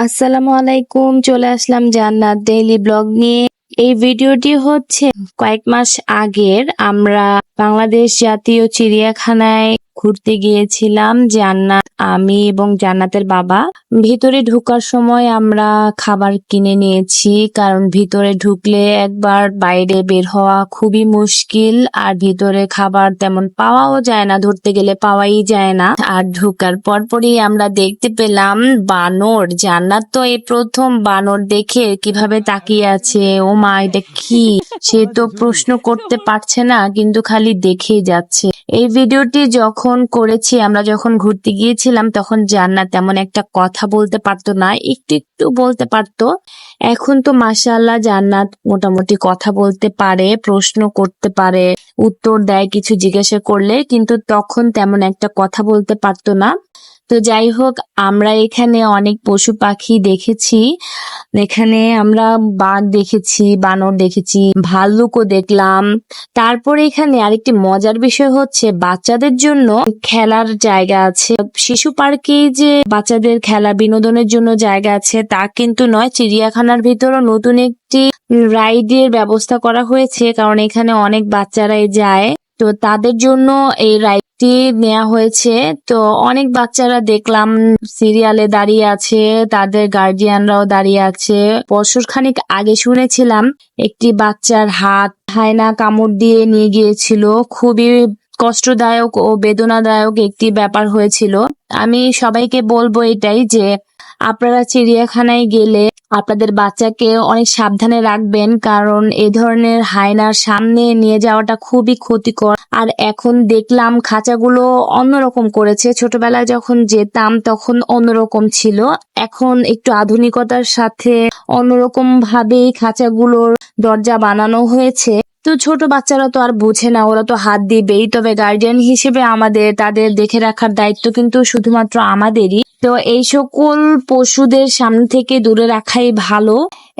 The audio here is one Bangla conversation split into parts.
আসসালামু আলাইকুম। চলে আসলাম জান্নাত ডেইলি ব্লগ নিয়ে। এই ভিডিওটি হচ্ছে কয়েক মাস আগের। আমরা বাংলাদেশ জাতীয় চিড়িয়াখানায় ঘুরতে গিয়েছিলাম জান্নাত, আমি এবং জান্নাতের বাবা। ভিতরে ঢোকার সময় আমরা খাবার কিনে নিয়েছি, কারণ ভিতরে ঢুকলে একবার বাইরে বের হওয়া খুবই মুশকিল। আর ভিতরে খাবার তেমন পাওয়াও যায় না, ধরতে গেলে পাওয়াই যায় না। আর ঢোকার পরপরই আমরা দেখতে পেলাম বানর। জান্নাত তো এই প্রথম বানর দেখে কিভাবে তাকিয়ে আছে, ও মা এটা কি, সে তো প্রশ্ন করতে পারছে না, কিন্তু খালি দেখেই যাচ্ছে। এই ভিডিওটি যখন করেছি, আমরা যখন ঘুরতে গিয়েছিলাম, তখন জান্নাত তেমন একটা কথা বলতে পারতো না, একটু একটু বলতে পারতো। এখন তো মাশাআল্লাহ জান্নাত মোটামুটি কথা বলতে পারে, প্রশ্ন করতে পারে, উত্তর দেয় কিছু জিজ্ঞাসা করলে, কিন্তু তখন তেমন একটা কথা বলতে পারতো না। তো যাই হোক, আমরা এখানে অনেক পশু পাখি দেখেছি। এখানে আমরা বাঘ দেখেছি, বানর দেখেছি, ভাল্লুকও দেখলাম। তারপরে এখানে আরেকটি মজার বিষয় হচ্ছে বাচ্চাদের জন্য খেলার জায়গা আছে। শিশু পার্কে যে বাচ্চাদের খেলা বিনোদনের জন্য জায়গা আছে তা কিন্তু নয়, চিড়িয়াখানার ভিতরও নতুন একটি রাইডের ব্যবস্থা করা হয়েছে, কারণ এখানে অনেক বাচ্চারাই যায়। তো তাদের জন্য এই রাইডটি নেওয়া হয়েছে। তো অনেক বাচ্চারা দেখলাম সিরিয়ালে দাঁড়িয়ে আছে, তাদের গার্জিয়ানরাও দাঁড়িয়ে আছে। বছর খানিক আগে শুনেছিলাম একটি বাচ্চার হাত হায়না কামড় দিয়ে নিয়ে গিয়েছিল, খুবই কষ্টদায়ক ও বেদনাদায়ক একটি ব্যাপার হয়েছিল। আমি সবাইকে বলবো এটাই যে আপনারা চিড়িয়াখানায় গেলে আপনাদের বাচ্চাকে অনেক সাবধানে রাখবেন, কারণ এই ধরনের হায়নার সামনে নিয়ে যাওয়াটা খুবই ক্ষতিকর। আর এখন দেখলাম খাঁচাগুলো অন্যরকম করেছে, ছোটবেলায় যখন যেতাম তখন অন্যরকম ছিল, এখন একটু আধুনিকতার সাথে অন্যরকম ভাবে খাঁচাগুলোর দরজা বানানো হয়েছে। তো ছোট বাচ্চারা তো আর বোঝে না, ওরা তো হাত দিবেই। তবে গার্ডিয়ান হিসেবে আমাদের তাদের দেখে রাখার দায়িত্ব কিন্তু শুধুমাত্র আমাদেরই। তো এই সকল পশুদের সামনে থেকে দূরে রাখাই ভালো।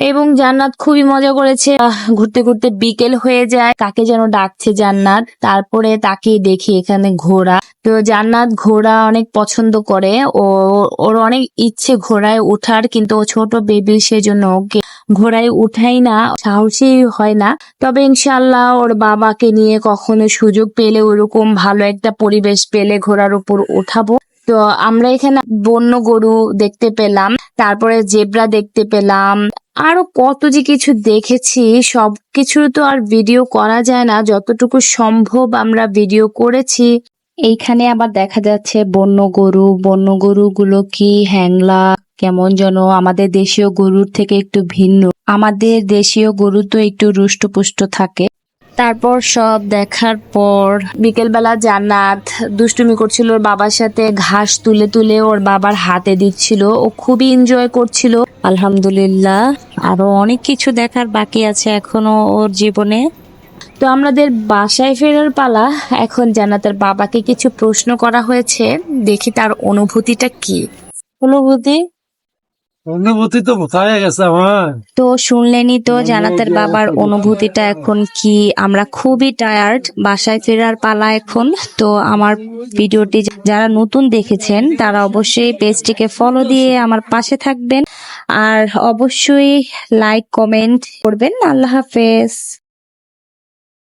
এবং জান্নাত খুবই মজা করেছে। ঘুরতে ঘুরতে বিকেল হয়ে যায়, কাকে যেন ডাকছে জান্নাত, তারপরে তাকে দেখি এখানে ঘোড়া। তো জান্নাত ঘোড়া অনেক পছন্দ করে, ওর অনেক ইচ্ছে ঘোড়ায় ওঠার, কিন্তু ও ছোট বেবি, সেজন্য ওকে ঘোড়ায় উঠাই না, সাহসী হয় না। তবে ইনশাআল্লাহ ওর বাবাকে নিয়ে কখনো সুযোগ পেলে, ওরকম ভালো একটা পরিবেশ পেলে ঘোড়ার উপর উঠাবো। তো আমরা এখানে বন্য গরু দেখতে পেলাম, তারপরে জেব্রা দেখতে পেলাম, আরো কত যে কিছু দেখেছি। সবকিছু তো আর ভিডিও করা যায় না, যতটুকু সম্ভব আমরা ভিডিও করেছি। এইখানে আবার দেখা যাচ্ছে বন্য গরু। বন্য গরুগুলো কি হ্যাংলা, কেমন যেন আমাদের দেশীয় গরুর থেকে একটু ভিন্ন। আমাদের দেশীয় গরু তো একটু রুষ্টপুষ্ট থাকে। তারপর সব দেখার পর বিকেলবেলা জান্নাত দুষ্টুমি করছিল ওর বাবার সাথে, ঘাস তুলে তুলে ওর বাবার হাতে দিচ্ছিল, ও খুবই এনজয় করছিল। আলহামদুলিল্লাহ, আরো অনেক কিছু দেখার বাকি আছে এখনো ওর জীবনে। তো আমাদের বাসায় ফেরার পালা। এখন জান্নাতের বাবাকে কিছু প্রশ্ন করা হয়েছে, দেখি তার অনুভূতিটা কি। অনুভূতি তো কোথায় গেছে আমার। তো শুনলেনই তো জান্নাতের বাবার অনুভূতিটা এখন কি। আমরা খুবই টায়ার্ড, বাসায় ফেরার পালা এখন। তো আমার ভিডিওটি যারা নতুন দেখেছেন তারা অবশ্যই পেজটিকে ফলো দিয়ে আমার পাশে থাকবেন, আর অবশ্যই লাইক কমেন্ট করবেন। আল্লাহ হাফেজ।